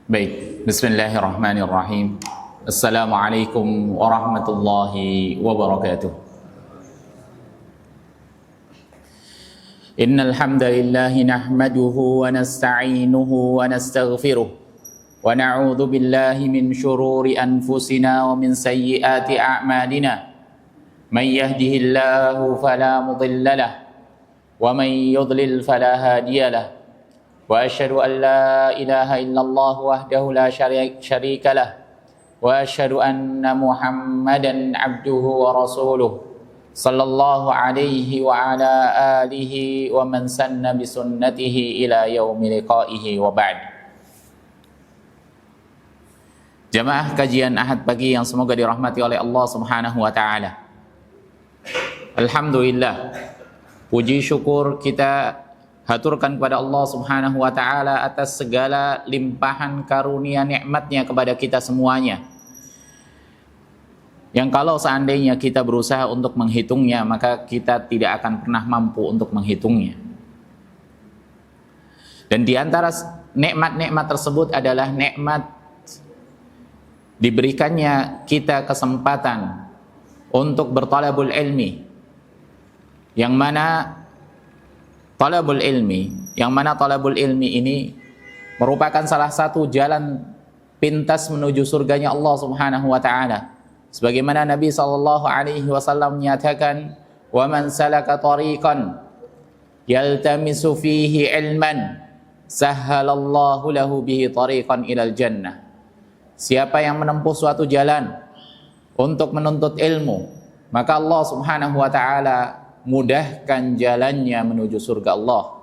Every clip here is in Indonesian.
Baik, bismillahirrahmanirrahim. Assalamualaikum warahmatullahi wabarakatuh. Innal hamdalillah nahmaduhu wa nasta'inuhu wa nastaghfiruh wa na'udzu billahi min shururi anfusina wa min sayyiati a'malina. Man yahdihillahu fala mudilla lahu wa man yudlil fala hadiya lahu. وأشهد أن لا إله إلا الله وحده لا شريك له وأشهد أن محمدا عبده ورسوله صلى الله عليه وعلى آله ومن سن بسنته إلى يوم لقائه وبعد. Jamaah kajian Ahad pagi yang semoga dirahmati oleh Allah Subhanahu wa taala. Alhamdulillah, puji syukur kita haturkan kepada Allah Subhanahu wa taala atas segala limpahan karunia nikmatnya kepada kita semuanya. Yang kalau seandainya kita berusaha untuk menghitungnya, maka kita tidak akan pernah mampu untuk menghitungnya. Dan di antara nikmat-nikmat tersebut adalah nikmat diberikannya kita kesempatan untuk bertalabul ilmi, yang mana talabul ilmi ini merupakan salah satu jalan pintas menuju surganya Allah Subhanahu wa taala. Sebagaimana Nabi sallallahu alaihi wasallam menyatakan, "Wa man salaka tariqan yaltamisu fihi ilman, sahhalallahu lahu bihi tariqan ilal jannah." Siapa yang menempuh suatu jalan untuk menuntut ilmu, maka Allah Subhanahu wa taala mudahkan jalannya menuju surga Allah.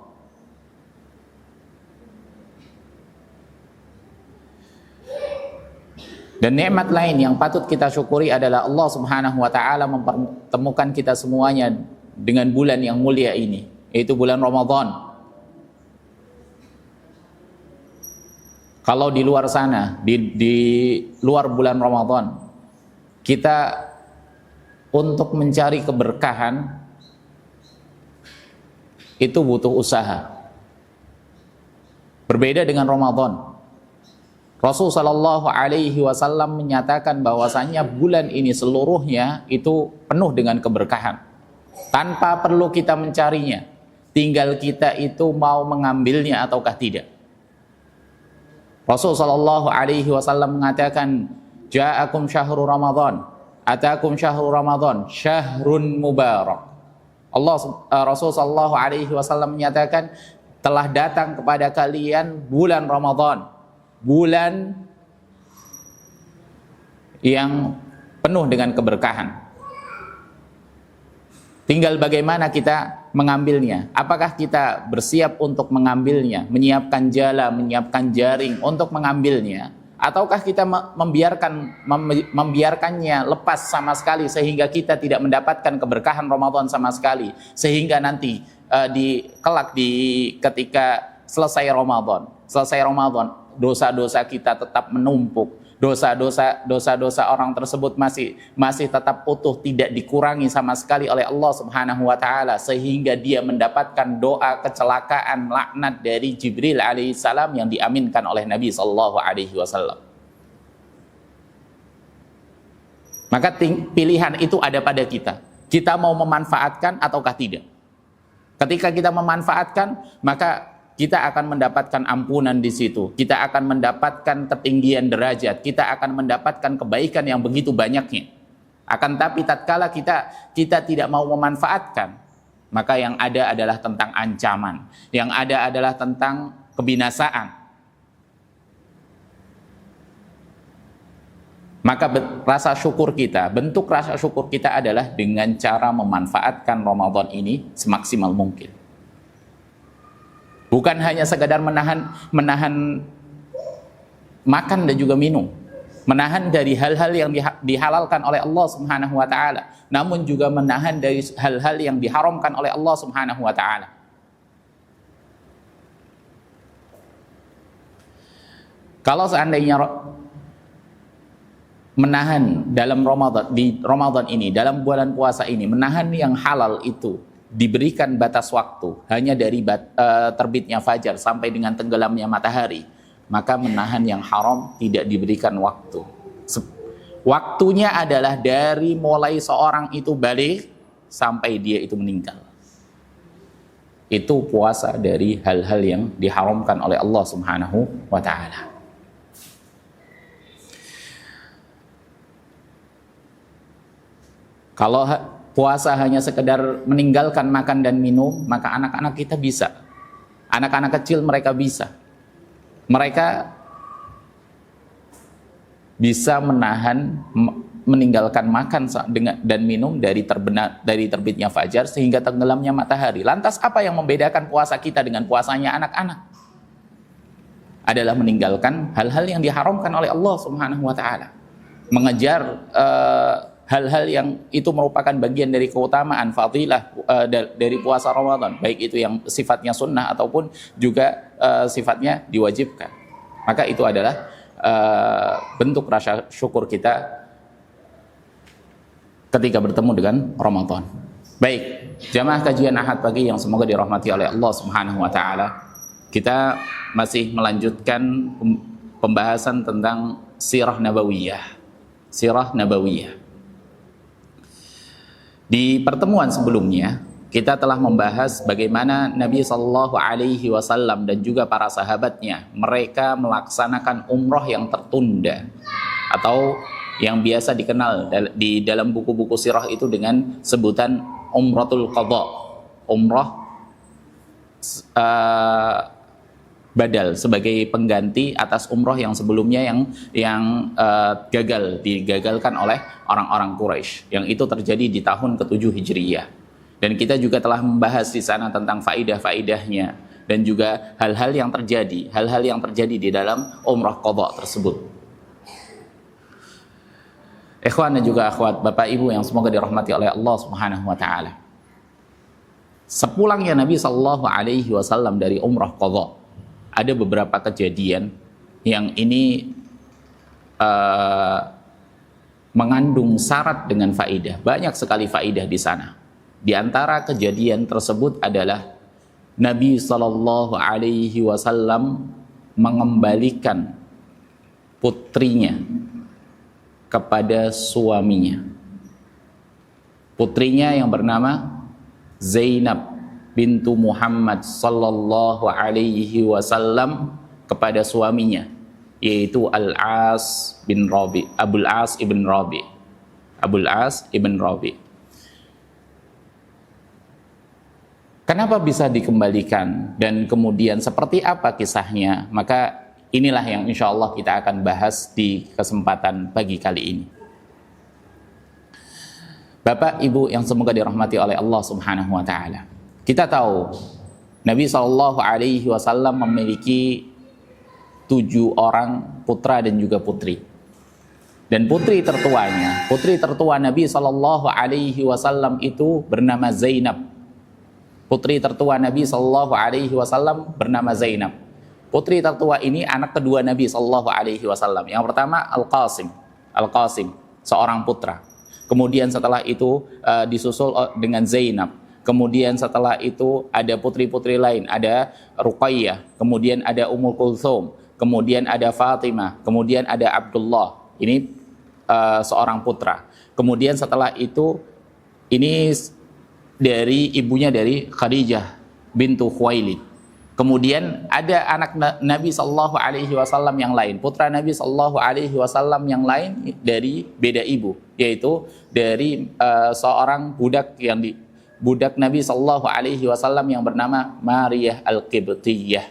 Dan nikmat lain yang patut kita syukuri adalah Allah Subhanahu wa taala mempertemukan kita semuanya dengan bulan yang mulia ini, yaitu bulan Ramadan. Kalau di luar sana, di luar bulan Ramadan, kita untuk mencari keberkahan itu butuh usaha. Berbeda dengan Ramadan. Rasul sallallahu alaihi wasallam menyatakan bahwasanya bulan ini seluruhnya itu penuh dengan keberkahan. Tanpa perlu kita mencarinya. Tinggal kita itu mau mengambilnya ataukah tidak. Rasul sallallahu alaihi wasallam mengatakan, "Ja'akum syahrul Ramadan, atakum syahrul Ramadan, syahrun mubarak." Rasul sallallahu alaihi wasallam menyatakan, telah datang kepada kalian bulan Ramadan, bulan yang penuh dengan keberkahan. Tinggal bagaimana kita mengambilnya. Apakah kita bersiap untuk mengambilnya, menyiapkan jala, menyiapkan jaring untuk mengambilnya, ataukah kita membiarkannya lepas sama sekali sehingga kita tidak mendapatkan keberkahan Ramadan sama sekali, sehingga nanti ketika selesai Ramadan dosa-dosa kita tetap menumpuk, dosa-dosa orang tersebut masih tetap utuh, tidak dikurangi sama sekali oleh Allah Subhanahu wa taala, sehingga dia mendapatkan doa kecelakaan, laknat dari Jibril alaihissalam yang diaminkan oleh Nabi sallallahu alaihi wasallam. Maka pilihan itu ada pada kita. Kita mau memanfaatkan ataukah tidak. Ketika kita memanfaatkan, maka kita akan mendapatkan ampunan di situ. Kita akan mendapatkan ketinggian derajat. Kita akan mendapatkan kebaikan yang begitu banyaknya. Akan tapi tatkala kita tidak mau memanfaatkan, maka yang ada adalah tentang ancaman. Yang ada adalah tentang kebinasaan. Maka bentuk rasa syukur kita adalah dengan cara memanfaatkan Ramadan ini semaksimal mungkin. Bukan hanya sekadar menahan makan dan juga minum, menahan dari hal-hal yang dihalalkan oleh Allah Subhanahu wa taala, namun juga menahan dari hal-hal yang diharamkan oleh Allah Subhanahu wa taala. Kalau seandainya menahan di Ramadan ini, dalam bulan puasa ini, menahan yang halal itu diberikan batas waktu hanya dari terbitnya fajar sampai dengan tenggelamnya matahari, maka menahan yang haram tidak diberikan waktu. Waktunya adalah dari mulai seorang itu balik sampai dia itu meninggal. Itu puasa dari hal-hal yang diharamkan oleh Allah Subhanahu wa ta'ala. Kalau puasa hanya sekedar meninggalkan makan dan minum, maka anak-anak kita bisa. Anak-anak kecil mereka bisa. Mereka bisa menahan meninggalkan makan dan minum dari terbitnya fajar sehingga tenggelamnya matahari. Lantas apa yang membedakan puasa kita dengan puasanya anak-anak? Adalah meninggalkan hal-hal yang diharamkan oleh Allah Subhanahu wa ta'ala. Mengejar hal-hal yang itu merupakan bagian dari keutamaan fadilah dari puasa Ramadan, baik itu yang sifatnya sunnah ataupun juga sifatnya diwajibkan. Maka itu adalah bentuk rasa syukur kita ketika bertemu dengan Ramadan. Baik, jamaah kajian Ahad pagi yang semoga dirahmati oleh Allah Subhanahu wa ta'ala, kita masih melanjutkan pembahasan tentang sirah nabawiyah. Sirah nabawiyah. Di pertemuan sebelumnya kita telah membahas bagaimana Nabi Shallallahu Alaihi Wasallam dan juga para sahabatnya mereka melaksanakan umroh yang tertunda atau yang biasa dikenal di dalam buku-buku sirah itu dengan sebutan umratul qadha, umroh badal sebagai pengganti atas umroh yang sebelumnya yang digagalkan oleh orang-orang Quraisy, yang itu terjadi di tahun ke-7 Hijriyah. Dan kita juga telah membahas di sana tentang faidah-faidahnya dan juga hal-hal yang terjadi di dalam umroh qadha tersebut. Ikhwan dan juga akhwat, Bapak Ibu yang semoga dirahmati oleh Allah Subhanahu wa taala. Sepulangnya Nabi sallallahu alaihi wasallam dari umroh qadha, ada beberapa kejadian yang ini mengandung syarat dengan faidah. Banyak sekali faidah di sana. Di antara kejadian tersebut adalah Nabi Shallallahu Alaihi Wasallam mengembalikan putrinya kepada suaminya. Putrinya yang bernama Zainab bintu Muhammad Sallallahu Alaihi Wasallam kepada suaminya, yaitu Al-As bin Rabi, Abul As ibn Rabi. Abul As ibn Rabi. Kenapa bisa dikembalikan dan kemudian seperti apa kisahnya? Maka inilah yang insya Allah kita akan bahas di kesempatan pagi kali ini. Bapak Ibu yang semoga dirahmati oleh Allah Subhanahu wa taala. Kita tahu Nabi Shallallahu Alaihi Wasallam memiliki 7 orang putra dan juga putri. Dan putri tertua Nabi Shallallahu Alaihi Wasallam itu bernama Zainab. Putri tertua Nabi Shallallahu Alaihi Wasallam bernama Zainab. Putri tertua ini anak kedua Nabi Shallallahu Alaihi Wasallam. Yang pertama Al-Qasim, seorang putra. Kemudian setelah itu disusul dengan Zainab. Kemudian setelah itu ada putri-putri lain, ada Ruqayyah, kemudian ada Ummul Kulthum, kemudian ada Fatimah, kemudian ada Abdullah. Ini seorang putra. Kemudian setelah itu ini dari ibunya dari Khadijah bintu Khuwailid. Kemudian ada anak Nabi Sallallahu Alaihi Wasallam yang lain, putra Nabi Sallallahu Alaihi Wasallam yang lain dari beda ibu, yaitu dari seorang budak Nabi Sallallahu Alaihi Wasallam yang bernama Mariyah Al-Qibtiyah.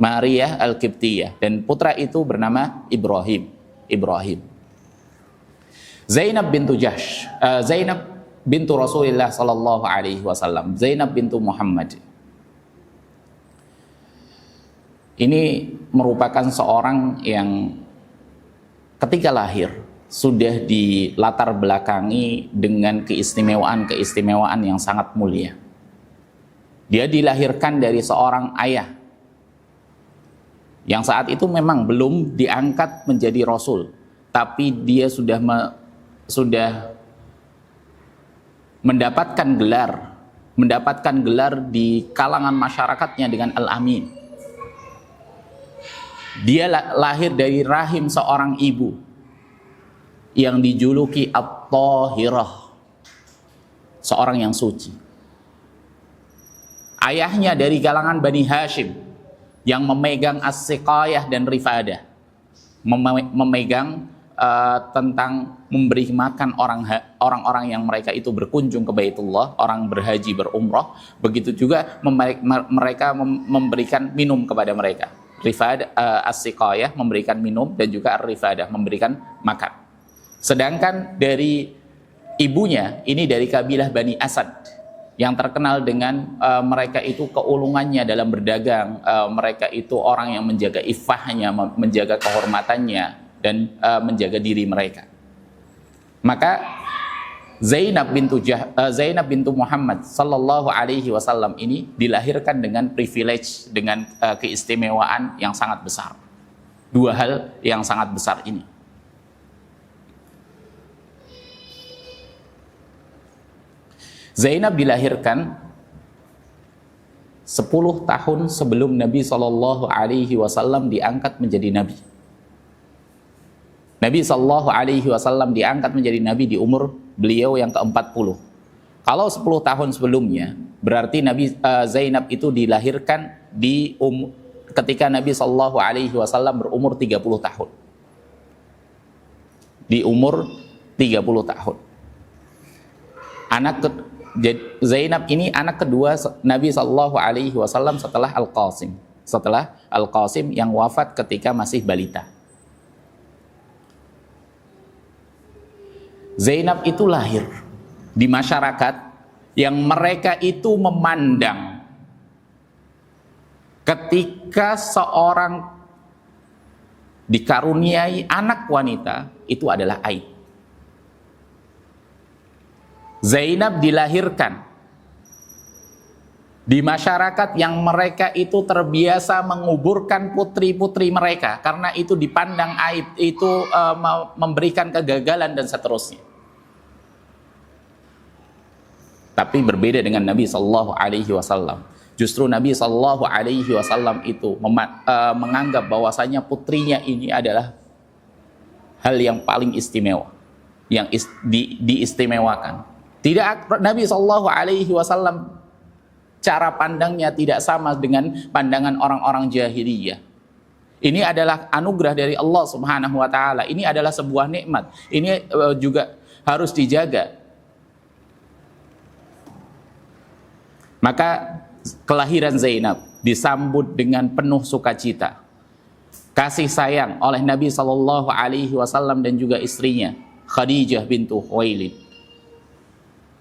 Mariyah Al-Qibtiyah, dan putra itu bernama Ibrahim. Zainab bintu Jahsh, Zainab bintu Rasulullah Sallallahu Alaihi Wasallam, Zainab bintu Muhammad. Ini merupakan seorang yang ketika lahir sudah dilatar belakangi dengan keistimewaan yang sangat mulia. Dia dilahirkan dari seorang ayah yang saat itu memang belum diangkat menjadi rasul, tapi dia sudah mendapatkan gelar di kalangan masyarakatnya dengan Al-Amin. Dia lahir dari rahim seorang ibu yang dijuluki At-Tahirah, seorang yang suci. Ayahnya dari kalangan Bani Hashim yang memegang as-siqayah dan rifadah, memegang tentang memberi makan orang-orang yang mereka itu berkunjung ke Baitullah, orang berhaji berumrah. Begitu juga mereka memberikan minum kepada mereka. Rifadah, as-siqayah memberikan minum, dan juga ar-rifadah memberikan makan. Sedangkan dari ibunya ini dari kabilah Bani Asad yang terkenal dengan mereka itu keulungannya dalam berdagang, mereka itu orang yang menjaga iffahnya, menjaga kehormatannya, dan menjaga diri mereka. Maka Zainab bintu Muhammad sallallahu alaihi wasallam ini dilahirkan dengan privilege, dengan keistimewaan yang sangat besar. Dua hal yang sangat besar ini. Zainab dilahirkan 10 tahun sebelum Nabi sallallahu alaihi wasallam diangkat menjadi nabi. Nabi sallallahu alaihi wasallam diangkat menjadi nabi di umur beliau yang ke-40. Kalau 10 tahun sebelumnya, berarti Zainab itu dilahirkan ketika Nabi sallallahu alaihi wasallam berumur 30 tahun. Di umur 30 tahun. Zainab ini anak kedua Nabi sallallahu alaihi wasallam setelah Al-Qasim. Setelah Al-Qasim yang wafat ketika masih balita. Zainab itu lahir di masyarakat yang mereka itu memandang ketika seorang dikaruniai anak wanita itu adalah aib. Zainab dilahirkan di masyarakat yang mereka itu terbiasa menguburkan putri-putri mereka karena itu dipandang aib, itu memberikan kegagalan dan seterusnya. Tapi berbeda dengan Nabi Sallallahu Alaihi Wasallam. Justru Nabi Sallallahu Alaihi Wasallam itu menganggap bahwasanya putrinya ini adalah hal yang paling istimewa, yang diistimewakan. Tidak, Nabi Sallallahu Alaihi Wasallam cara pandangnya tidak sama dengan pandangan orang-orang jahiliyah. Ini adalah anugerah dari Allah Subhanahu Wa Taala. Ini adalah sebuah nikmat. Ini juga harus dijaga. Maka kelahiran Zainab disambut dengan penuh sukacita, kasih sayang oleh Nabi Sallallahu Alaihi Wasallam dan juga istrinya Khadijah bintu Khuwailid.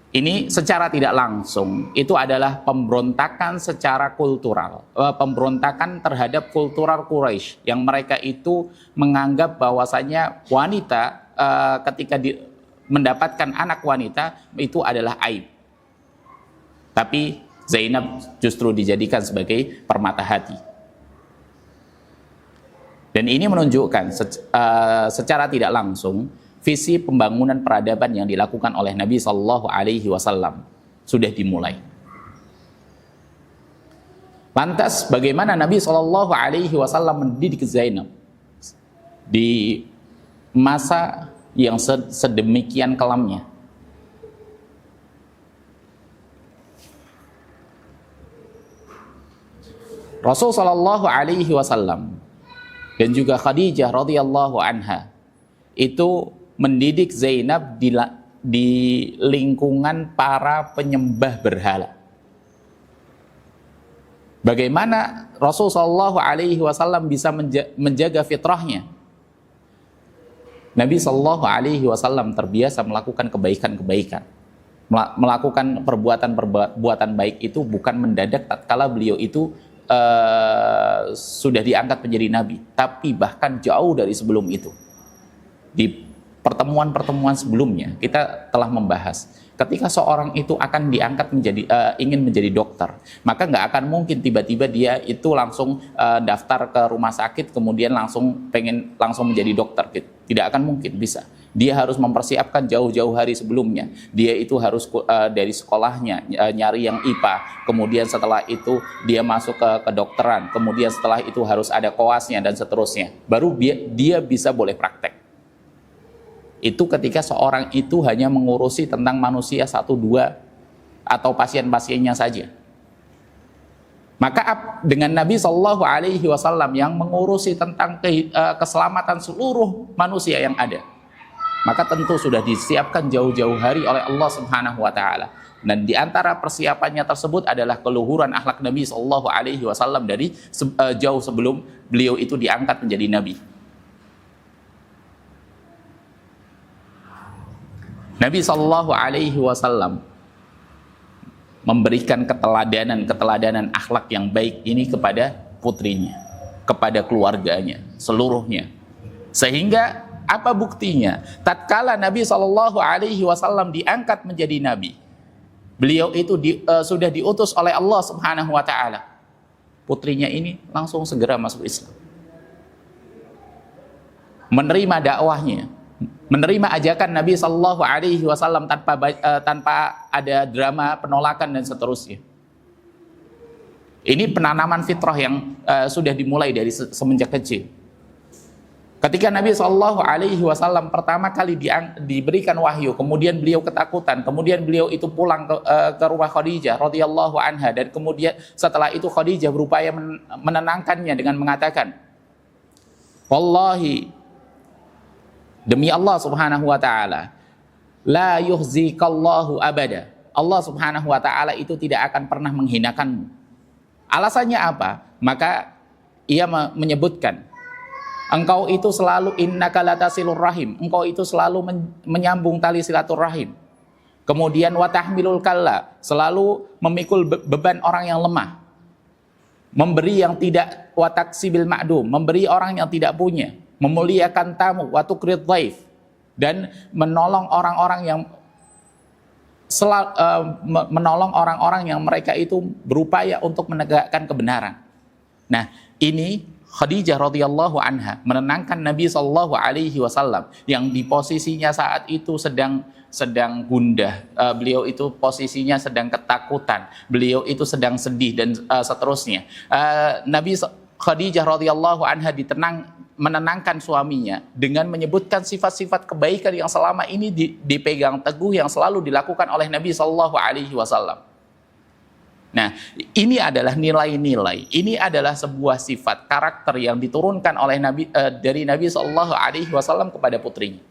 Ini secara tidak langsung itu adalah pemberontakan secara kultural, pemberontakan terhadap kultural Quraisy yang mereka itu menganggap bahwasanya wanita ketika mendapatkan anak wanita itu adalah aib. Tapi Zainab justru dijadikan sebagai permata hati. Dan ini menunjukkan secara tidak langsung visi pembangunan peradaban yang dilakukan oleh Nabi Sallallahu Alaihi Wasallam sudah dimulai. Lantas bagaimana Nabi Sallallahu Alaihi Wasallam mendidik Zainab di masa yang sedemikian kelamnya? Rasul Sallallahu Alaihi Wasallam dan juga Khadijah radhiyallahu anha itu mendidik Zainab di lingkungan para penyembah berhala. Bagaimana Rasul Sallallahu Alaihi Wasallam bisa menjaga fitrahnya? Nabi Sallallahu Alaihi Wasallam terbiasa melakukan kebaikan-kebaikan, melakukan perbuatan baik itu bukan mendadak tatkala beliau itu sudah diangkat menjadi nabi, tapi bahkan jauh dari sebelum itu. Di pertemuan-pertemuan sebelumnya kita telah membahas ketika seorang itu akan diangkat ingin menjadi dokter, maka nggak akan mungkin tiba-tiba dia itu langsung daftar ke rumah sakit kemudian langsung menjadi dokter. Tidak akan mungkin bisa. Dia harus mempersiapkan jauh-jauh hari sebelumnya. Dia itu harus dari sekolahnya nyari yang IPA. Kemudian setelah itu dia masuk ke kedokteran. Kemudian setelah itu harus ada koasnya dan seterusnya. Baru dia bisa boleh praktek. Itu ketika seorang itu hanya mengurusi tentang manusia 1, 2 atau pasien-pasiennya saja. Maka dengan Nabi Shallallahu Alaihi Wasallam yang mengurusi tentang keselamatan seluruh manusia yang ada, maka tentu sudah disiapkan jauh-jauh hari oleh Allah Subhanahu Wa Taala. Dan di antara persiapannya tersebut adalah keluhuran akhlak Nabi Shallallahu Alaihi Wasallam dari jauh sebelum beliau itu diangkat menjadi Nabi. Nabi Shallallahu Alaihi Wasallam memberikan keteladanan akhlak yang baik ini kepada putrinya, kepada keluarganya, seluruhnya. Sehingga apa buktinya? Tatkala Nabi Shallallahu Alaihi Wasallam diangkat menjadi Nabi, beliau itu sudah diutus oleh Allah Subhanahu Wa Taala. Putrinya ini langsung segera masuk Islam, menerima dakwahnya, menerima ajakan Nabi Shallallahu Alaihi Wasallam tanpa ada drama penolakan dan seterusnya. Ini penanaman fitrah yang sudah dimulai dari semenjak kecil. Ketika Nabi Shallallahu Alaihi Wasallam pertama kali diberikan wahyu, kemudian beliau ketakutan, kemudian beliau itu pulang ke rumah Khadijah radhiyallahu anha, dan kemudian setelah itu Khadijah berupaya menenangkannya dengan mengatakan, wallahi, demi Allah Subhanahu Wa Taala, la yuhzikallahu abada. Allah Subhanahu Wa Taala itu tidak akan pernah menghinakanmu. Alasannya apa? Maka ia menyebutkan, engkau itu selalu innaka latasilur rahim, engkau itu selalu menyambung tali silaturahim. Kemudian watahmilul kalla, selalu memikul beban orang yang lemah. Memberi yang tidak, wataksibil ma'dum, memberi orang yang tidak punya. Memuliakan tamu, wa tukrid dhaif, dan menolong orang-orang yang menolong orang-orang yang mereka itu berupaya untuk menegakkan kebenaran. Nah, ini Khadijah radhiyallahu anha menenangkan Nabi Shallallahu Alaihi Wasallam yang di posisinya saat itu sedang gundah, beliau itu posisinya sedang ketakutan, beliau itu sedang sedih dan seterusnya. Khadijah radhiyallahu anha menenangkan suaminya dengan menyebutkan sifat-sifat kebaikan yang selama ini dipegang teguh, yang selalu dilakukan oleh Nabi Shallallahu Alaihi Wasallam. Nah, ini adalah nilai-nilai, ini adalah sebuah sifat karakter yang diturunkan oleh dari Nabi Shallallahu Alaihi Wasallam kepada putrinya.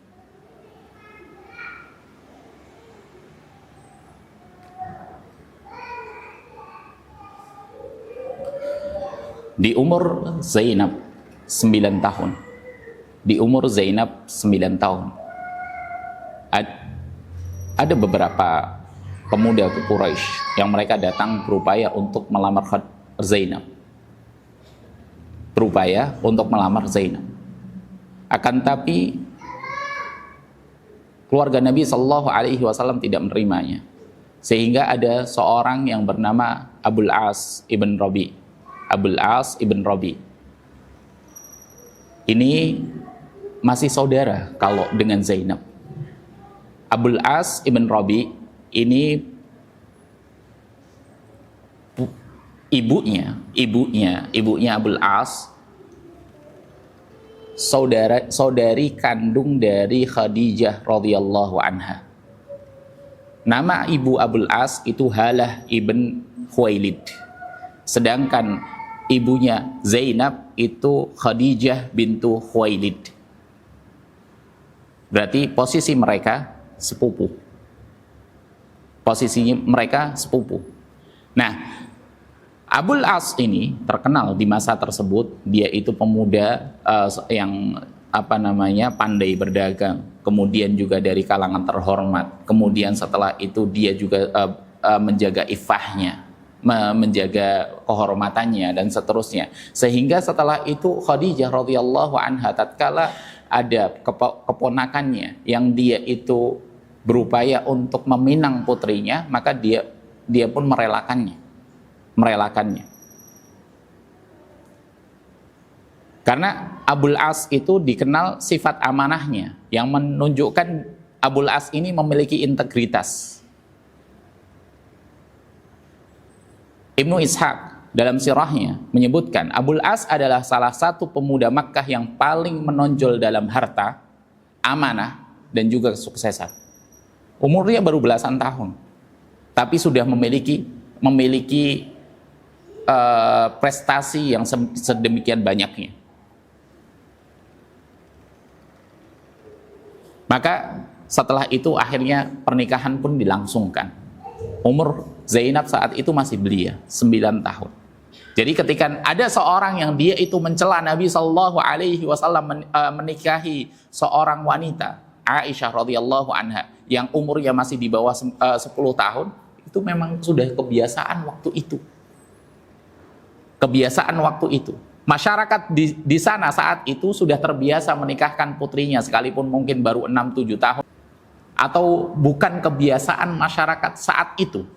Di umur Zainab 9 tahun. Di umur Zainab 9 tahun. Ada beberapa pemuda Quraisy yang mereka datang berupaya untuk melamar Zainab. Berupaya untuk melamar Zainab. Akan tapi keluarga Nabi Shallallahu Alaihi Wasallam tidak menerimanya. Sehingga ada seorang yang bernama Abul As ibn Rabi. Abul As ibn Rabi ini masih saudara kalau dengan Zainab. Abul As ibn Rabi ini ibunya Abul As saudari kandung dari Khadijah radhiyallahu anha. Nama ibu Abul As itu Halah ibn Khuwailid. Sedangkan ibunya Zainab itu Khadijah bintu Khuwailid. Berarti posisi mereka sepupu. Posisinya mereka sepupu. Nah, Abul As ini terkenal di masa tersebut, dia itu pemuda yang pandai berdagang, kemudian juga dari kalangan terhormat. Kemudian setelah itu dia juga menjaga ifahnya, menjaga kehormatannya dan seterusnya. Sehingga setelah itu Khadijah radhiyallahu anha tatkala ada keponakannya yang dia itu berupaya untuk meminang putrinya, maka dia pun merelakannya. Karena Abul As itu dikenal sifat amanahnya, yang menunjukkan Abul As ini memiliki integritas. Ibnu Ishaq dalam sirahnya menyebutkan Abul As adalah salah satu pemuda Makkah yang paling menonjol dalam harta, amanah, dan juga kesuksesan. Umurnya baru belasan tahun, tapi sudah memiliki prestasi yang sedemikian banyaknya. Maka setelah itu akhirnya pernikahan pun dilangsungkan. Umur Zainab saat itu masih belia, 9 tahun. Jadi ketika ada seorang yang dia itu mencela Nabi Shallallahu Alaihi Wasallam menikahi seorang wanita, Aisyah radhiyallahu anha, yang umurnya masih di bawah 10 tahun, itu memang sudah kebiasaan waktu itu. Kebiasaan waktu itu. Masyarakat di sana saat itu sudah terbiasa menikahkan putrinya sekalipun mungkin baru 6-7 tahun. Atau bukan kebiasaan masyarakat saat itu.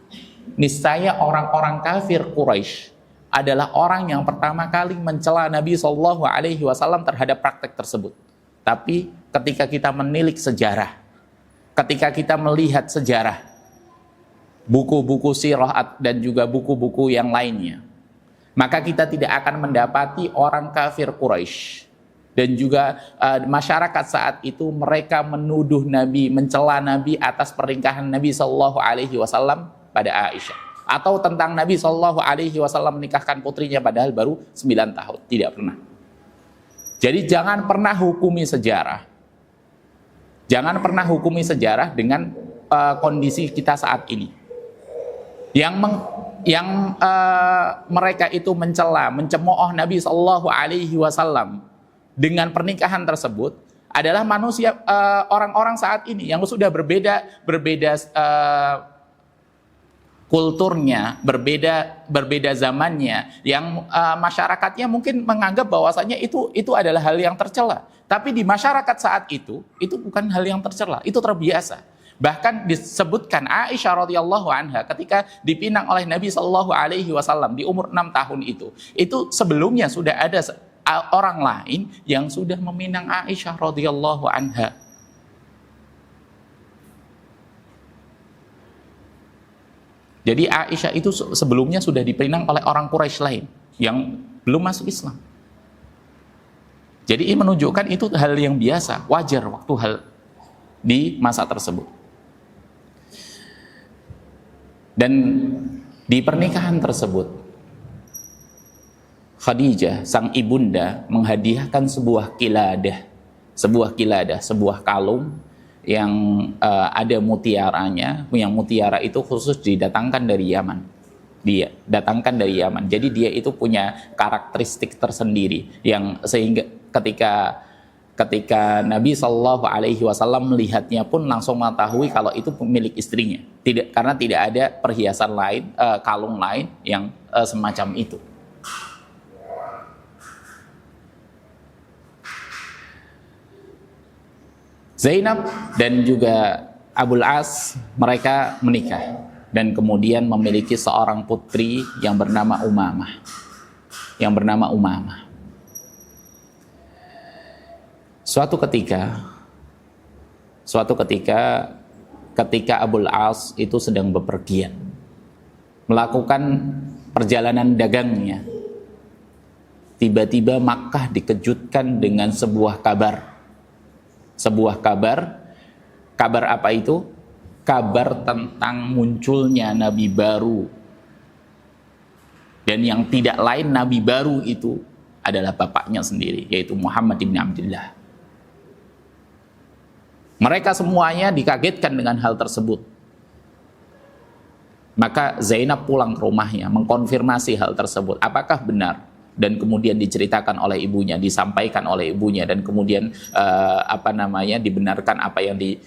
Niscaya orang-orang kafir Quraisy adalah orang yang pertama kali mencela Nabi Shallallahu Alaihi Wasallam terhadap praktek tersebut. Tapi ketika kita menilik sejarah, ketika kita melihat sejarah, buku-buku sirah dan juga buku-buku yang lainnya, maka kita tidak akan mendapati orang kafir Quraisy dan juga masyarakat saat itu mereka menuduh Nabi, mencela Nabi atas pernikahan Nabi Shallallahu Alaihi Wasallam pada Aisyah, atau tentang Nabi Shallallahu Alaihi Wasallam menikahkan putrinya padahal baru 9 tahun. Tidak pernah. Jadi jangan pernah hukumi sejarah. Jangan pernah hukumi sejarah dengan kondisi kita saat ini. Yang mereka itu mencela, mencemooh Nabi Shallallahu Alaihi Wasallam dengan pernikahan tersebut adalah manusia, orang-orang saat ini yang sudah berbeda kulturnya, berbeda zamannya, yang masyarakatnya mungkin menganggap bahwasanya itu adalah hal yang tercela. Tapi di masyarakat saat itu bukan hal yang tercela, itu terbiasa. Bahkan disebutkan Aisyah radhiyallahu anha ketika dipinang oleh Nabi Shallallahu Alaihi Wasallam di umur 6 tahun itu sebelumnya sudah ada orang lain yang sudah meminang Aisyah radhiyallahu anha. Jadi Aisyah itu sebelumnya sudah dipinang oleh orang Quraisy lain yang belum masuk Islam. Jadi ini menunjukkan itu hal yang biasa, wajar waktu hal di masa tersebut. Dan di pernikahan tersebut, Khadijah, sang ibunda, menghadiahkan sebuah kiladah, sebuah kalung yang ada mutiaranya, yang mutiara itu khusus didatangkan dari Yaman. Dia datangkan dari Yaman. Jadi dia itu punya karakteristik tersendiri yang sehingga ketika Nabi Shallallahu Alaihi Wasallam melihatnya pun langsung mengetahui kalau itu milik istrinya. Karena tidak ada perhiasan lain, kalung lain yang semacam itu. Zainab dan juga Abul As mereka menikah dan kemudian memiliki seorang putri yang bernama Umamah. Suatu ketika ketika Abul As itu sedang bepergian melakukan perjalanan dagangnya, tiba-tiba Makkah dikejutkan dengan sebuah kabar. Kabar apa itu? Kabar tentang munculnya nabi baru. Dan yang tidak lain nabi baru itu adalah bapaknya sendiri, yaitu Muhammad bin Abdullah. Mereka semuanya dikagetkan dengan hal tersebut. Maka Zainab pulang ke rumahnya mengkonfirmasi hal tersebut. Apakah benar? Dan kemudian diceritakan oleh ibunya, disampaikan oleh ibunya, dan kemudian dibenarkan apa yang di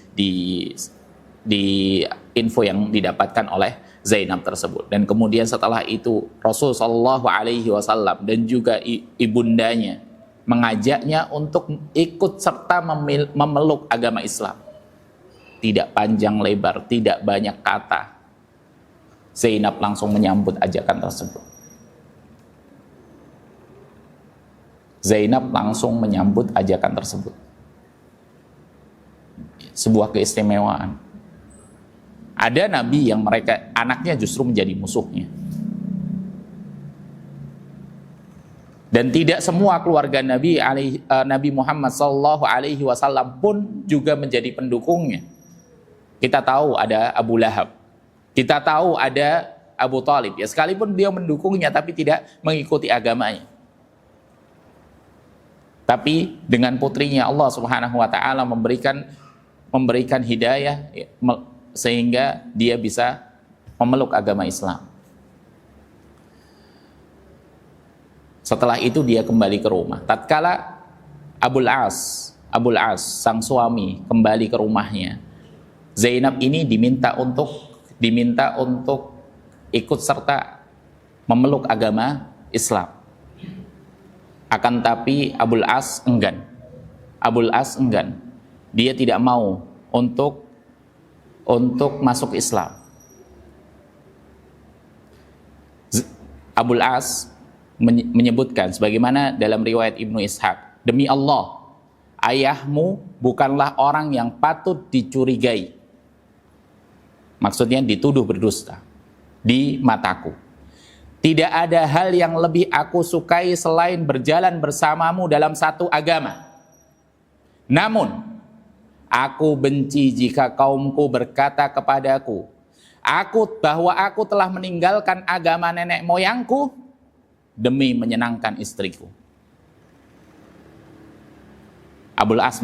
info yang didapatkan oleh Zainab tersebut. Dan kemudian setelah itu Rasul Shallallahu Alaihi Wasallam dan juga ibundanya mengajaknya untuk ikut serta memeluk agama Islam. Tidak panjang lebar, tidak banyak kata, Zainab langsung menyambut ajakan tersebut. Zainab langsung menyambut ajakan tersebut. Sebuah keistimewaan. Ada nabi yang mereka anaknya justru menjadi musuhnya. Dan tidak semua keluarga Nabi Muhammad SAW pun juga menjadi pendukungnya. Kita tahu ada Abu Lahab, kita tahu ada Abu Thalib. Ya, sekalipun beliau mendukungnya, tapi tidak mengikuti agamanya. Tapi dengan putrinya Allah Subhanahu Wa Taala memberikan hidayah sehingga dia bisa memeluk agama Islam. Setelah itu dia kembali ke rumah. Tatkala Abul As sang suami kembali ke rumahnya, Zainab ini diminta untuk ikut serta memeluk agama Islam. Akan tapi Abul As enggan. Dia tidak mau untuk masuk Islam. Abul As menyebutkan sebagaimana dalam riwayat Ibnu Ishaq, demi Allah, ayahmu bukanlah orang yang patut dicurigai. Maksudnya dituduh berdusta di mataku. Tidak ada hal yang lebih aku sukai selain berjalan bersamamu dalam satu agama. Namun, aku benci jika kaumku berkata kepadaku, bahwa aku telah meninggalkan agama nenek moyangku demi menyenangkan istriku. Abul As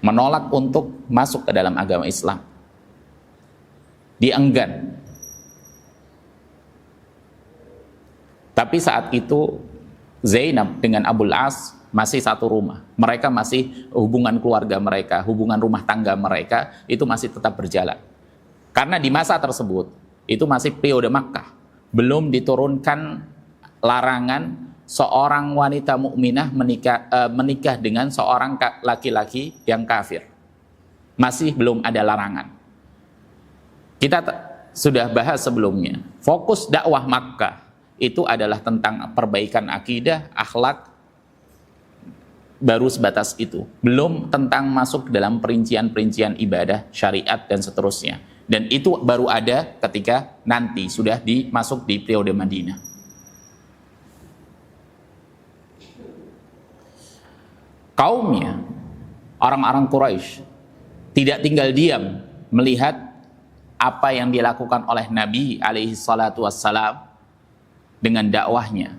menolak untuk masuk ke dalam agama Islam. Dia enggan. Tapi saat itu Zainab dengan Abul As masih satu rumah. Mereka masih hubungan keluarga mereka, hubungan rumah tangga mereka itu masih tetap berjalan. Karena di masa tersebut itu masih periode Makkah. Belum diturunkan larangan seorang wanita mukminah menikah dengan seorang laki-laki yang kafir. Masih belum ada larangan. Kita sudah bahas sebelumnya. Fokus dakwah Makkah itu adalah tentang perbaikan akidah, akhlak, baru sebatas itu. Belum tentang masuk dalam perincian-perincian ibadah, syariat, dan seterusnya. Dan itu baru ada ketika nanti sudah masuk di periode Madinah. Kaumnya, orang-orang Quraisy, tidak tinggal diam melihat apa yang dilakukan oleh Nabi alaihi salatu wassalam dengan dakwahnya.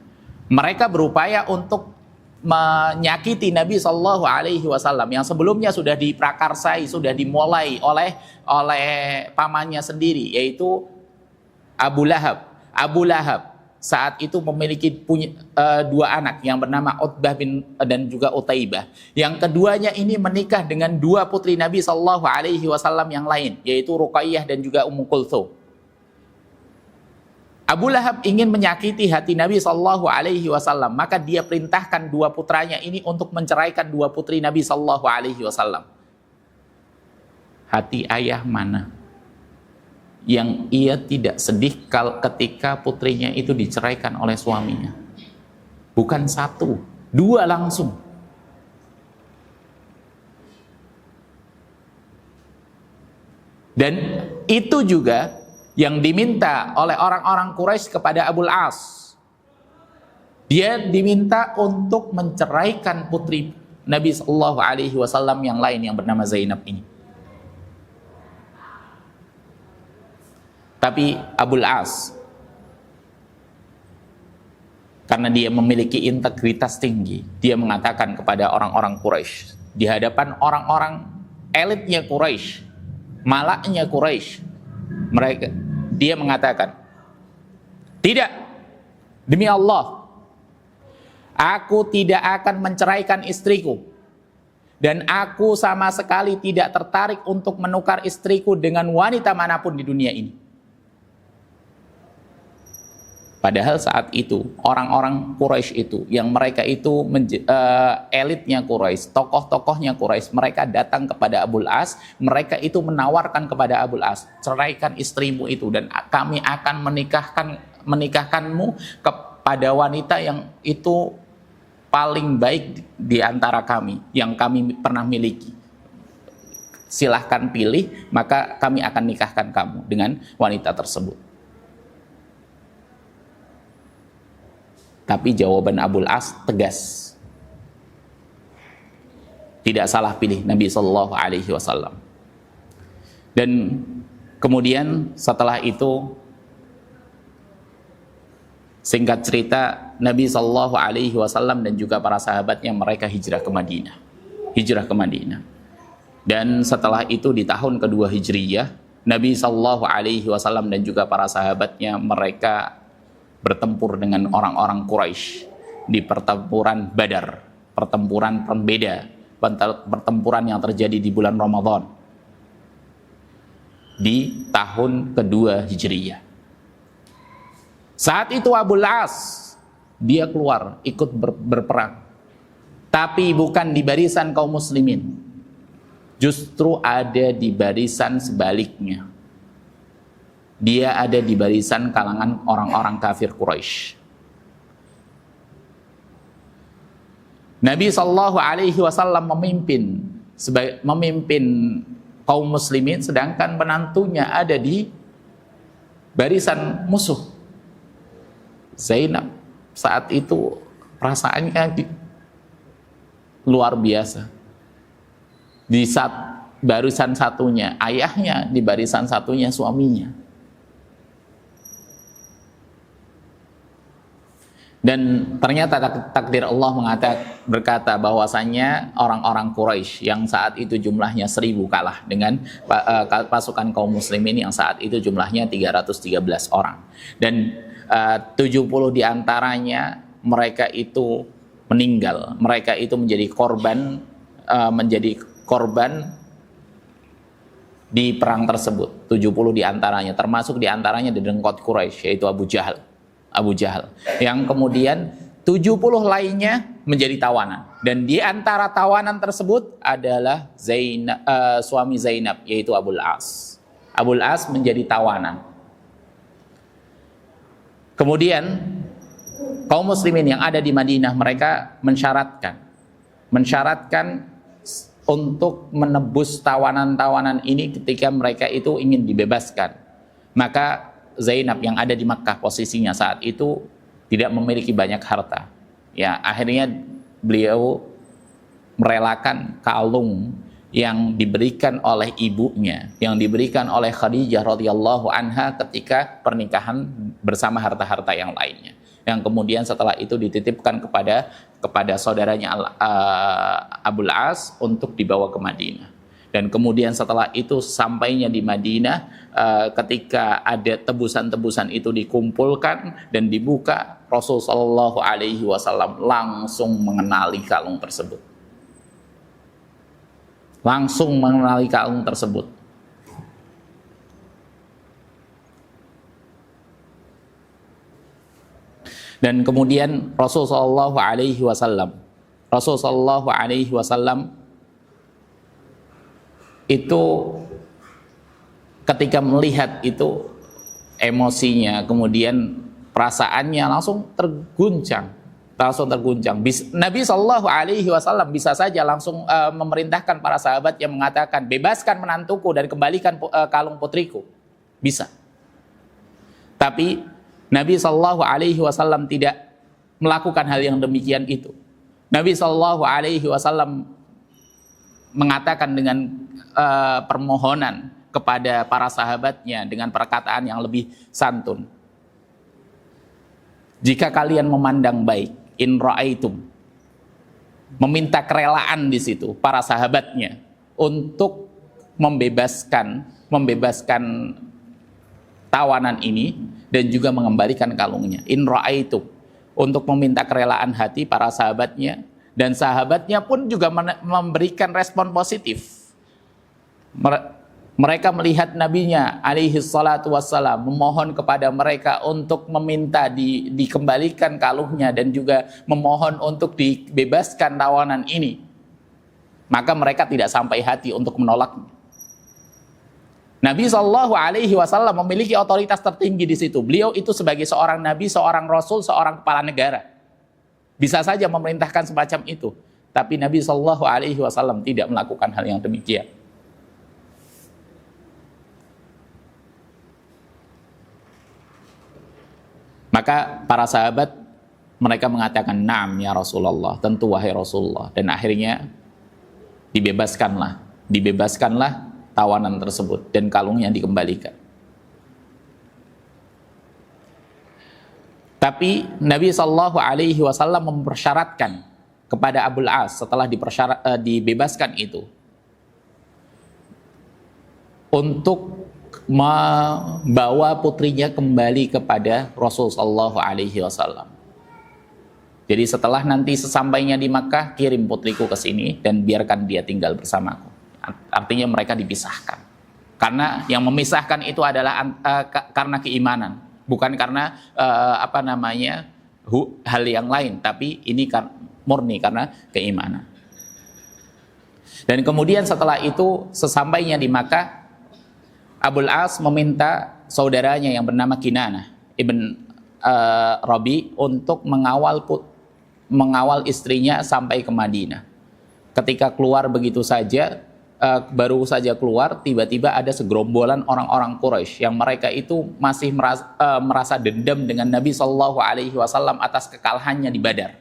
Mereka berupaya untuk menyakiti Nabi Shallallahu Alaihi Wasallam yang sebelumnya sudah diprakarsai, sudah dimulai oleh pamannya sendiri, yaitu Abu Lahab. Abu Lahab saat itu memiliki dua anak yang bernama Utbah dan juga Utaibah. Yang keduanya ini menikah dengan dua putri Nabi Shallallahu Alaihi Wasallam yang lain, yaitu Ruqayyah dan juga Ummu Kulthum. Abu Lahab ingin menyakiti hati Nabi Shallallahu Alaihi Wasallam, maka dia perintahkan dua putranya ini untuk menceraikan dua putri Nabi Shallallahu Alaihi Wasallam. Hati ayah mana yang ia tidak sedih ketika putrinya itu diceraikan oleh suaminya? Bukan satu, dua langsung. Dan itu juga yang diminta oleh orang-orang Quraisy kepada Abul As. Dia diminta untuk menceraikan putri Nabi Shallallahu Alaihi Wasallam yang lain yang bernama Zainab ini. Tapi Abul As, karena dia memiliki integritas tinggi, dia mengatakan kepada orang-orang Quraisy di hadapan orang-orang elitnya Quraisy, malaknya Quraisy, dia mengatakan, tidak, demi Allah, aku tidak akan menceraikan istriku, dan aku sama sekali tidak tertarik untuk menukar istriku dengan wanita manapun di dunia ini. Padahal saat itu orang-orang Quraisy itu, yang mereka itu elitnya Quraisy, tokoh-tokohnya Quraisy, mereka datang kepada Abul As, mereka itu menawarkan kepada Abul As, ceraikan istrimu itu dan kami akan menikahkanmu pada wanita yang itu paling baik di antara kami, yang kami pernah miliki. Silahkan pilih, maka kami akan nikahkan kamu dengan wanita tersebut. Tapi jawaban Abul As tegas. Tidak salah pilih Nabi Shallallahu Alaihi Wasallam. Dan kemudian setelah itu, singkat cerita, Nabi Shallallahu Alaihi Wasallam dan juga para sahabatnya mereka hijrah ke Madinah. Hijrah ke Madinah. Dan setelah itu di tahun kedua Hijriyah, Nabi Shallallahu Alaihi Wasallam dan juga para sahabatnya mereka bertempur dengan orang-orang Quraisy di pertempuran Badar, pertempuran pembeda, pertempuran yang terjadi di bulan Ramadan di tahun kedua Hijriyah. Saat itu Abul As dia keluar ikut berperang, tapi bukan di barisan kaum muslimin. Justru ada di barisan sebaliknya. Dia ada di barisan kalangan orang-orang kafir Quraisy. Nabi Shallallahu Alaihi Wasallam memimpin kaum muslimin, sedangkan menantunya ada di barisan musuh. Zainab saat itu perasaannya luar biasa. Di barisan satunya ayahnya, di barisan satunya suaminya. Dan ternyata takdir Allah berkata bahwasannya orang-orang Quraisy yang saat itu jumlahnya 1000 kalah dengan pasukan kaum muslimin yang saat itu jumlahnya 313 orang. Dan 70 diantaranya mereka itu meninggal, mereka itu menjadi korban di perang tersebut. 70 diantaranya, termasuk diantaranya di dengkot Quraisy, yaitu Abu Jahal. Yang kemudian 70 lainnya menjadi tawanan. Dan di antara tawanan tersebut adalah suami Zainab, yaitu Abul As. Abul As menjadi tawanan. Kemudian kaum muslimin yang ada di Madinah mereka mensyaratkan untuk menebus tawanan-tawanan ini ketika mereka itu ingin dibebaskan. Maka Zainab yang ada di Makkah posisinya saat itu tidak memiliki banyak harta. Ya, akhirnya beliau merelakan kalung yang diberikan oleh ibunya, yang diberikan oleh Khadijah radhiyallahu anha ketika pernikahan bersama harta-harta yang lainnya. Yang kemudian setelah itu dititipkan kepada saudaranya Abul As untuk dibawa ke Madinah. Dan kemudian setelah itu sampainya di Madinah, ketika ada tebusan-tebusan itu dikumpulkan dan dibuka, Rasulullah Shallallahu Alaihi Wasallam langsung mengenali kalung tersebut. Dan kemudian Rasulullah Shallallahu Alaihi Wasallam itu ketika melihat itu emosinya, kemudian perasaannya langsung terguncang. Nabi Shallallahu Alaihi Wasallam bisa saja langsung memerintahkan para sahabat yang mengatakan, bebaskan menantuku dan kembalikan kalung putriku, bisa. Tapi Nabi Shallallahu Alaihi Wasallam tidak melakukan hal yang demikian itu. Nabi Shallallahu Alaihi Wasallam mengatakan dengan permohonan kepada para sahabatnya dengan perkataan yang lebih santun. Jika kalian memandang baik, in ra'aitum, meminta kerelaan di situ para sahabatnya untuk membebaskan tawanan ini dan juga mengembalikan kalungnya. In ra'aitum, untuk meminta kerelaan hati para sahabatnya, dan sahabatnya pun juga memberikan respon positif. Mereka melihat nabinya alaihi salatu wassalam memohon kepada mereka untuk meminta dikembalikan kalungnya dan juga memohon untuk dibebaskan tawanan ini. Maka mereka tidak sampai hati untuk menolaknya. Nabi Shallallahu Alaihi Wasallam memiliki otoritas tertinggi di situ. Beliau itu sebagai seorang nabi, seorang rasul, seorang kepala negara, bisa saja memerintahkan semacam itu. Tapi Nabi Shallallahu Alaihi Wasallam tidak melakukan hal yang demikian. Maka para sahabat mereka mengatakan, "Naam ya Rasulullah, tentu wahai Rasulullah." Dan akhirnya dibebaskanlah tawanan tersebut dan kalungnya dikembalikan. Tapi Nabi Shallallahu Alaihi Wasallam mempersyaratkan kepada Abul As setelah dibebaskan itu untuk membawa putrinya kembali kepada Rasul Shallallahu Alaihi Wasallam. Jadi setelah nanti sesampainya di Makkah, kirim putriku ke sini dan biarkan dia tinggal bersamaku. Artinya mereka dipisahkan. Karena yang memisahkan itu adalah karena keimanan, bukan karena hal yang lain, tapi ini murni karena keimanan. Dan kemudian setelah itu sesampainya di Makkah, Abul As meminta saudaranya yang bernama Kinanah ibn Rabi untuk mengawal istrinya sampai ke Madinah. Ketika keluar begitu saja, baru saja keluar, tiba-tiba ada segerombolan orang-orang Quraisy yang mereka itu masih merasa dendam dengan Nabi Shallallahu Alaihi Wasallam atas kekalahannya di Badar.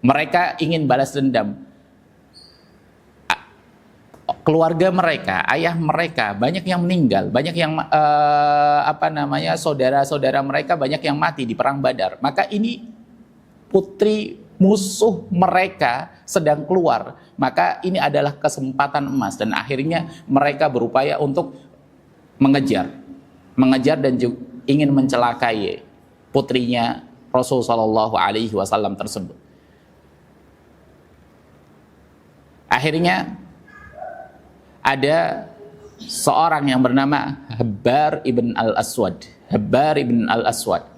Mereka ingin balas dendam. Keluarga mereka, ayah mereka banyak yang meninggal, banyak yang saudara-saudara mereka banyak yang mati di perang Badar. Maka ini putri musuh mereka sedang keluar, maka ini adalah kesempatan emas dan akhirnya mereka berupaya untuk mengejar dan ingin mencelakai putrinya Rasul Shallallahu Alaihi Wasallam tersebut. Akhirnya ada seorang yang bernama Habbar ibn al-Aswad.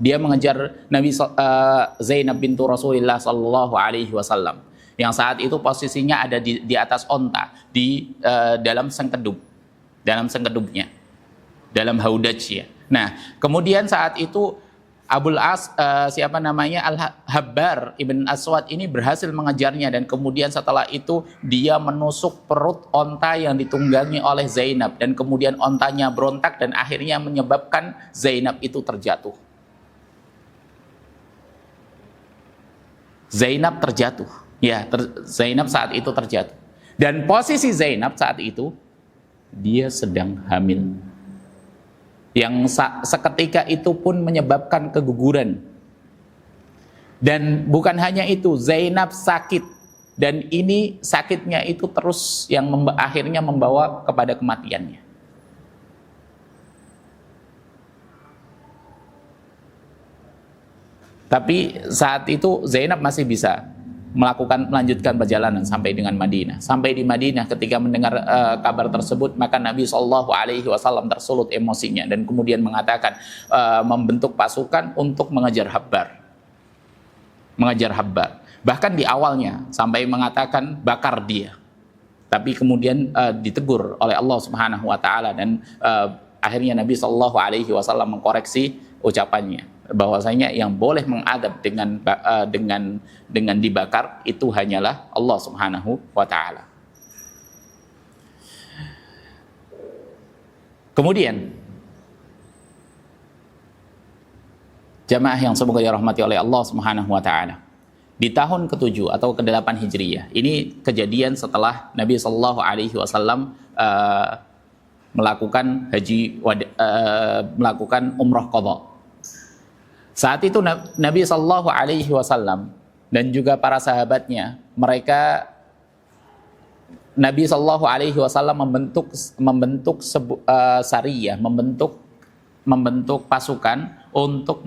Dia mengejar Nabi Zainab bintu Rasulullah Sallallahu Alaihi Wasallam yang saat itu posisinya ada di atas onta di dalam sengkedupnya, dalam haudajnya. Nah, kemudian saat itu Abul As Al-Habbar ibn Aswad ini berhasil mengejarnya dan kemudian setelah itu dia menusuk perut onta yang ditunggangi oleh Zainab dan kemudian ontanya berontak dan akhirnya menyebabkan Zainab itu terjatuh. Zainab saat itu terjatuh. Dan posisi Zainab saat itu dia sedang hamil. Yang seketika itu pun menyebabkan keguguran. Dan bukan hanya itu, Zainab sakit. Dan ini sakitnya itu terus yang akhirnya membawa kepada kematiannya. Tapi saat itu Zainab masih bisa melanjutkan perjalanan sampai dengan Madinah. Sampai di Madinah ketika mendengar kabar tersebut, maka Nabi Shallallahu Alaihi Wasallam tersulut emosinya dan kemudian mengatakan membentuk pasukan untuk mengejar Habbar. Bahkan di awalnya sampai mengatakan bakar dia. Tapi kemudian ditegur oleh Allah Subhanahu Wa Taala dan akhirnya Nabi Shallallahu Alaihi Wasallam mengkoreksi ucapannya, bahwasanya yang boleh mengadab dengan dibakar itu hanyalah Allah Subhanahu wa taala. Kemudian jamaah yang semoga dirahmati oleh Allah Subhanahu wa taala, di tahun ke-7 atau ke-8 Hijriyah, ini kejadian setelah Nabi sallallahu alaihi wasallam melakukan melakukan umrah qadha. Saat itu Nabi Shallallahu Alaihi Wasallam dan juga para sahabatnya, Nabi Shallallahu Alaihi Wasallam membentuk sariyah, membentuk pasukan untuk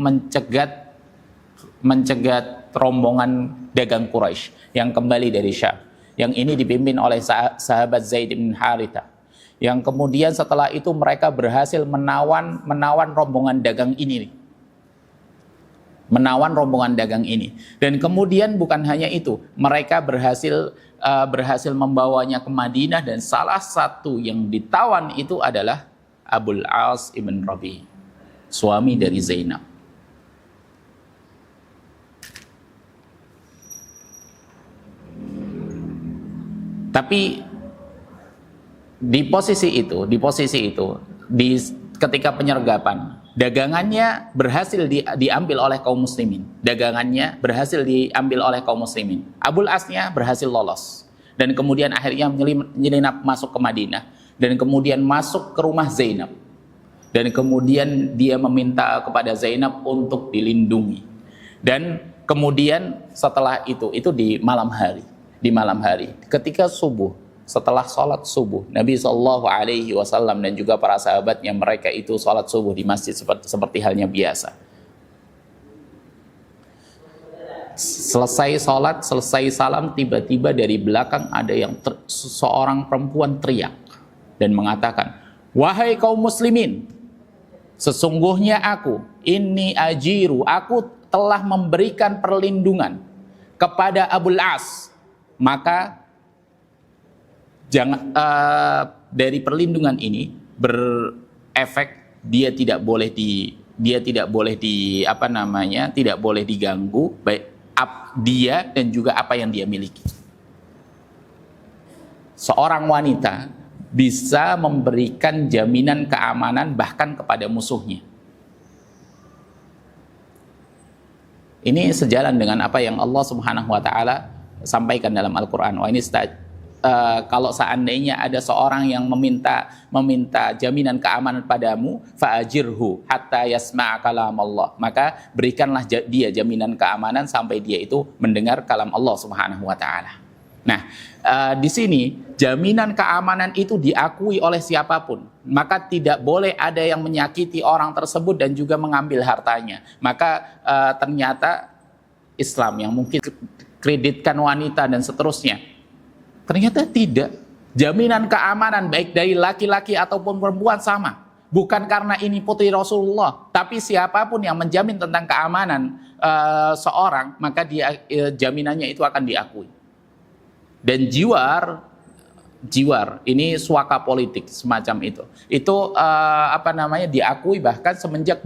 mencegat rombongan dagang Quraisy yang kembali dari Syam. Yang ini dipimpin oleh sahabat Zaid bin Harithah. Yang kemudian setelah itu mereka berhasil menawan rombongan dagang ini. menawan rombongan dagang ini. Dan kemudian bukan hanya itu, mereka berhasil membawanya ke Madinah, dan salah satu yang ditawan itu adalah Abul As ibn Rabi, suami dari Zainab. Tapi di posisi itu, ketika penyergapan, dagangannya berhasil diambil oleh kaum muslimin. Abul Asnya berhasil lolos. Dan kemudian akhirnya menyelinap masuk ke Madinah. Dan kemudian masuk ke rumah Zainab. Dan kemudian dia meminta kepada Zainab untuk dilindungi. Dan kemudian setelah itu di malam hari. Ketika subuh, setelah sholat subuh, Nabi SAW dan juga para sahabatnya, mereka itu sholat subuh di masjid seperti halnya biasa. Selesai sholat, selesai salam, tiba-tiba dari belakang ada seorang perempuan teriak dan mengatakan, "Wahai kaum muslimin, sesungguhnya aku telah memberikan perlindungan kepada Abul As. Maka jangan dari perlindungan ini berefek tidak boleh diganggu baik dia dan juga apa yang dia miliki. Seorang wanita bisa memberikan jaminan keamanan bahkan kepada musuhnya. Ini sejalan dengan apa yang Allah Subhanahu wa taala sampaikan dalam Al-Qur'an. Kalau seandainya ada seorang yang meminta jaminan keamanan padamu, fa'ajirhu hatta yasma'a kalam Allah, maka berikanlah dia jaminan keamanan sampai dia itu mendengar kalam Allah Subhanahu wa taala. Nah, di sini jaminan keamanan itu diakui oleh siapapun, maka tidak boleh ada yang menyakiti orang tersebut dan juga mengambil hartanya. Maka ternyata Islam yang mungkin kreditkan wanita dan seterusnya, ternyata tidak. Jaminan keamanan baik dari laki-laki ataupun perempuan sama. Bukan karena ini putri Rasulullah, tapi siapapun yang menjamin tentang keamanan seorang, maka jaminannya itu akan diakui. Dan jiwar ini suaka politik semacam itu diakui bahkan semenjak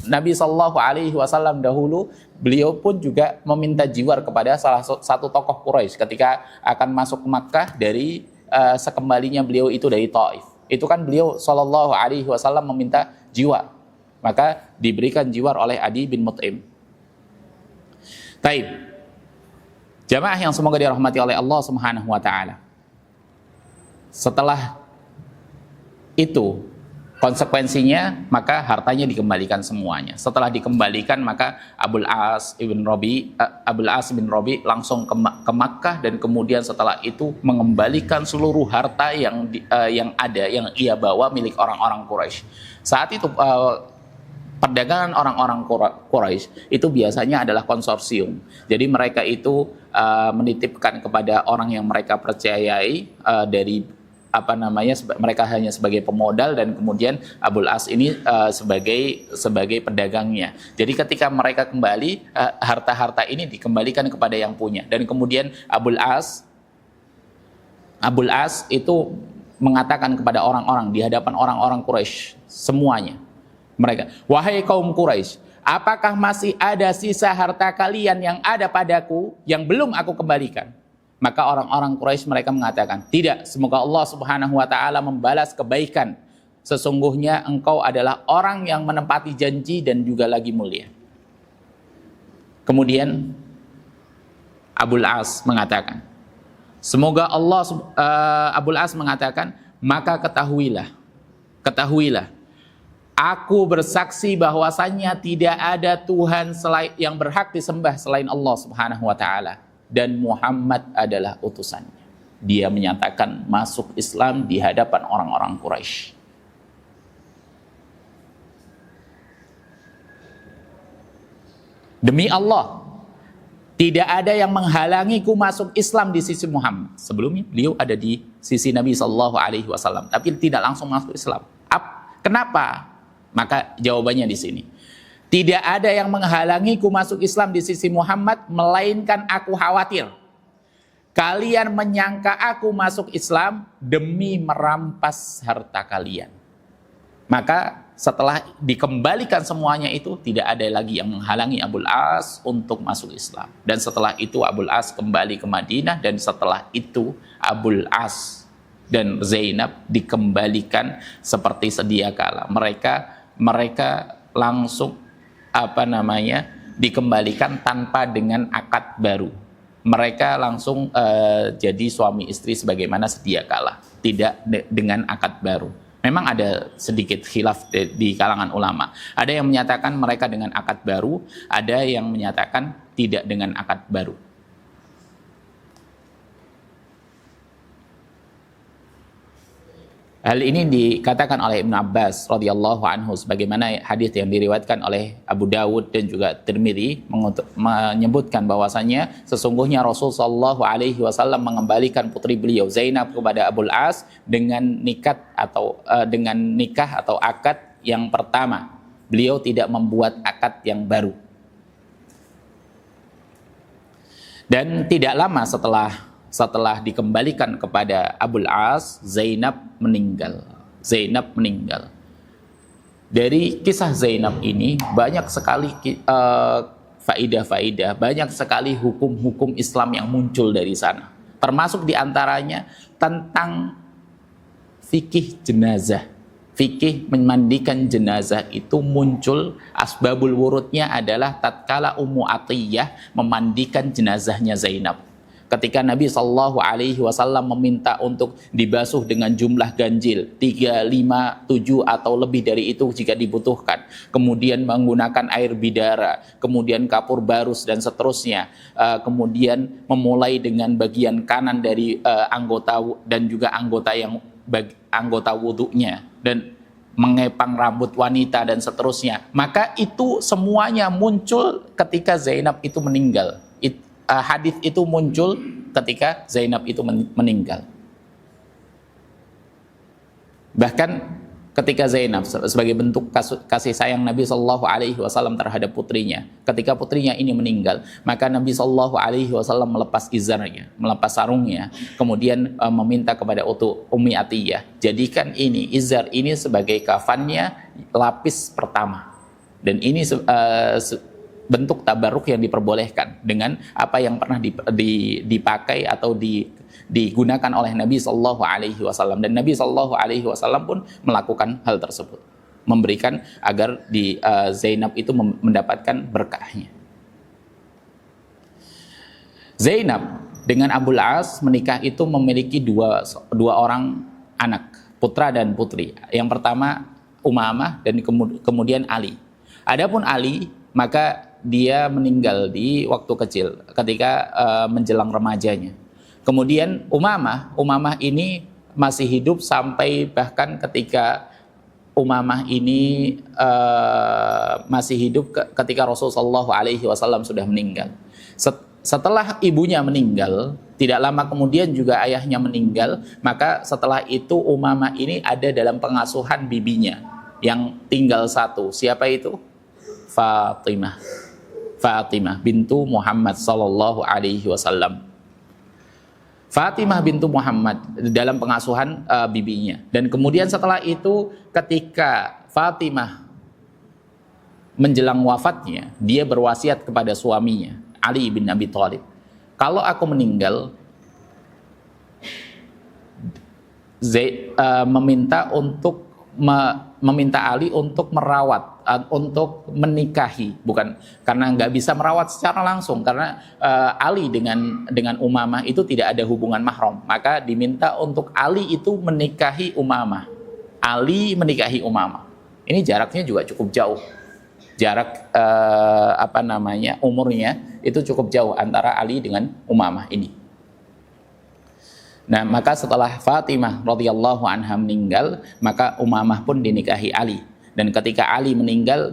Nabi SAW dahulu, beliau pun juga meminta jiwar kepada salah satu tokoh Quraisy ketika akan masuk ke Makkah dari sekembalinya beliau itu dari Taif. Itu kan beliau SAW meminta jiwar, maka diberikan jiwar oleh Adi bin Mut'im. Taib, jamaah yang semoga dirahmati oleh Allah Subhanahu wa taala. Setelah itu konsekuensinya, maka hartanya dikembalikan semuanya. Setelah dikembalikan, maka Abul As bin Rabi langsung ke Makkah, dan kemudian setelah itu mengembalikan seluruh harta yang ia bawa milik orang-orang Quraisy. Saat itu perdagangan orang-orang Quraisy itu biasanya adalah konsorsium. Jadi mereka itu menitipkan kepada orang yang mereka percayai mereka hanya sebagai pemodal, dan kemudian Abul As ini sebagai pedagangnya. Jadi ketika mereka kembali, harta-harta ini dikembalikan kepada yang punya. Dan kemudian Abul As itu mengatakan kepada orang-orang di hadapan orang-orang Quraisy semuanya, mereka, "Wahai kaum Quraisy, apakah masih ada sisa harta kalian yang ada padaku yang belum aku kembalikan?" Maka orang-orang Quraisy mereka mengatakan, "Tidak, semoga Allah Subhanahu wa taala membalas kebaikan. Sesungguhnya engkau adalah orang yang menepati janji dan juga lagi mulia." Kemudian Abul As mengatakan, Abul As mengatakan, "Maka ketahuilah, aku bersaksi bahwasannya tidak ada Tuhan yang berhak disembah selain Allah Subhanahu wa taala, dan Muhammad adalah utusannya." Dia menyatakan masuk Islam di hadapan orang-orang Quraisy. Demi Allah, tidak ada yang menghalangiku masuk Islam di sisi Muhammad. Sebelumnya beliau ada di sisi Nabi SAW, tapi tidak langsung masuk Islam. Kenapa? Maka jawabannya di sini. Tidak ada yang menghalangiku masuk Islam di sisi Muhammad, melainkan aku khawatir kalian menyangka aku masuk Islam demi merampas harta kalian. Maka setelah dikembalikan semuanya itu, tidak ada lagi yang menghalangi Abul As untuk masuk Islam. Dan setelah itu Abul As kembali ke Madinah, dan setelah itu Abul As dan Zainab dikembalikan seperti sedia kala. Mereka langsung dikembalikan tanpa dengan akad baru. Mereka langsung jadi suami istri sebagaimana sedia kala, tidak dengan akad baru. Memang ada sedikit khilaf di kalangan ulama. Ada yang menyatakan mereka dengan akad baru, ada yang menyatakan tidak dengan akad baru. Hal ini dikatakan oleh Ibnu Abbas radhiyallahu anhu, sebagaimana hadis yang diriwayatkan oleh Abu Dawud dan juga Tirmidzi menyebutkan bahwasanya sesungguhnya Rasul sallallahu alaihi wasallam mengembalikan putri beliau Zainab kepada Abul As dengan nikah atau akad yang pertama. Beliau tidak membuat akad yang baru. Dan tidak lama setelah dikembalikan kepada Abul As, Zainab meninggal. Dari kisah Zainab ini banyak sekali faidah-faidah, banyak sekali hukum-hukum Islam yang muncul dari sana. Termasuk diantaranya tentang fikih jenazah. Fikih memandikan jenazah itu muncul, asbabul wurudnya adalah tatkala Ummu Atiyah memandikan jenazahnya Zainab. Ketika Nabi Shallallahu Alaihi Wasallam meminta untuk dibasuh dengan jumlah ganjil 3, 5, 7 atau lebih dari itu jika dibutuhkan, kemudian menggunakan air bidara, kemudian kapur barus dan seterusnya, kemudian memulai dengan bagian kanan dari anggota dan juga anggota wudhunya, dan mengepang rambut wanita dan seterusnya, maka itu semuanya muncul ketika Zainab itu meninggal. Hadis itu muncul ketika Zainab itu meninggal. Bahkan ketika Zainab sebagai bentuk kasih sayang Nabi Shallallahu Alaihi Wasallam terhadap putrinya, ketika putrinya ini meninggal, maka Nabi Shallallahu Alaihi Wasallam melepas izarnya, melepas sarungnya, kemudian meminta kepada Ummi Atiyah, jadikan ini izar ini sebagai kafannya lapis pertama, dan ini bentuk tabarruk yang diperbolehkan dengan apa yang pernah dipakai atau digunakan oleh Nabi Shallallahu Alaihi Wasallam, dan Nabi Shallallahu Alaihi Wasallam pun melakukan hal tersebut, memberikan agar Zainab itu mendapatkan berkahnya. Zainab dengan Abul As menikah itu memiliki dua orang anak, putra dan putri. Yang pertama Umamah dan kemudian Ali. Adapun Ali, maka dia meninggal di waktu kecil ketika menjelang remajanya. Kemudian Umamah ini masih hidup sampai bahkan ketika Umamah ini masih hidup ketika Rasulullah SAW sudah meninggal. Setelah ibunya meninggal, tidak lama kemudian juga ayahnya meninggal, maka setelah itu Umamah ini ada dalam pengasuhan bibinya yang tinggal satu. Siapa itu? Fatimah bintu Muhammad sallallahu alaihi wasallam. Fatimah bintu Muhammad dalam pengasuhan bibinya. Dan kemudian setelah itu ketika Fatimah menjelang wafatnya, dia berwasiat kepada suaminya Ali bin Abi Thalib, kalau aku meninggal, meminta Ali untuk merawat, untuk menikahi, bukan karena nggak bisa merawat secara langsung, karena Ali dengan Umamah itu tidak ada hubungan mahram, maka diminta untuk Ali itu menikahi Umamah. Ali menikahi Umamah. Ini jaraknya juga cukup jauh. Jarak umurnya itu cukup jauh antara Ali dengan Umamah ini. Nah, maka setelah Fatimah radhiyallahu anha meninggal, maka Umamah pun dinikahi Ali. Dan ketika Ali meninggal,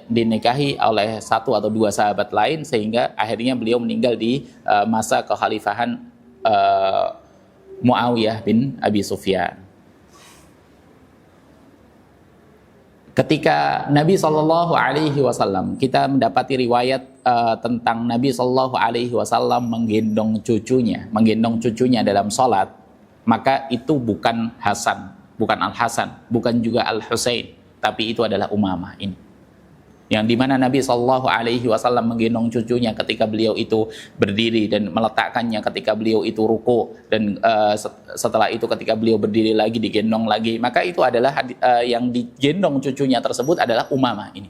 dinikahi oleh satu atau dua sahabat lain, sehingga akhirnya beliau meninggal di masa kekhalifahan Muawiyah bin Abi Sufyan. Ketika Nabi Shallallahu Alaihi Wasallam, kita mendapati riwayat tentang Nabi Shallallahu Alaihi Wasallam menggendong cucunya dalam sholat, maka itu bukan Hasan, bukan Al Hasan, bukan juga Al Husain, tapi itu adalah Umamah ini. Yang dimana Nabi Shallallahu Alaihi Wasallam menggendong cucunya ketika beliau itu berdiri dan meletakkannya ketika beliau itu ruku, dan setelah itu ketika beliau berdiri lagi digendong lagi, maka itu adalah yang digendong cucunya tersebut adalah Umamah ini.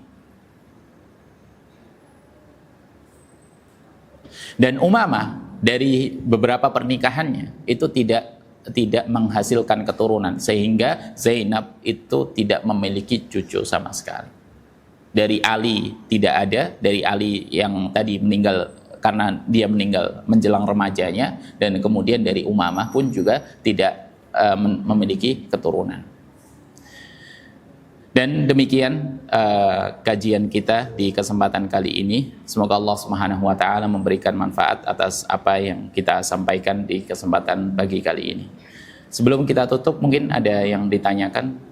Dan Umamah dari beberapa pernikahannya itu tidak menghasilkan keturunan, sehingga Zainab itu tidak memiliki cucu sama sekali. Dari Ali tidak ada, dari Ali yang tadi meninggal karena dia meninggal menjelang remajanya, dan kemudian dari Umamah pun juga tidak memiliki keturunan. Dan demikian kajian kita di kesempatan kali ini. Semoga Allah Subhanahu wa taala memberikan manfaat atas apa yang kita sampaikan di kesempatan pagi kali ini. Sebelum kita tutup, mungkin ada yang ditanyakan.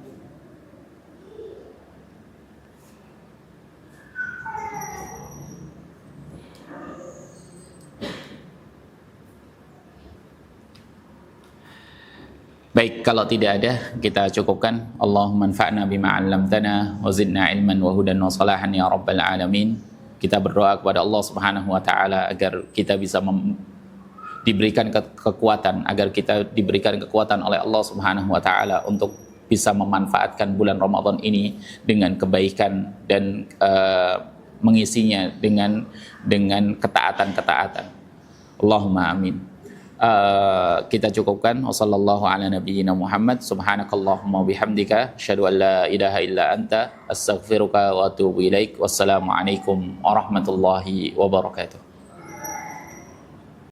Baik, kalau tidak ada, kita cukupkan. Allahumma anfa'na bima 'allamtana wa zidna ilman wa hudan wa salahan ya rabbal alamin. Kita berdoa kepada Allah Subhanahu wa taala agar kita bisa diberikan kekuatan, agar kita diberikan kekuatan oleh Allah Subhanahu wa taala untuk bisa memanfaatkan bulan Ramadan ini dengan kebaikan dan mengisinya dengan ketaatan-ketaatan. Allahumma amin. Kita cukupkan. Wassallallahu ala nabiyyina Muhammad. Subhanakallahumma bihamdika asyhadu an la ilaha illa anta astaghfiruka wa atubu ilaik. Wassalamualaikum warahmatullahi wabarakatuh.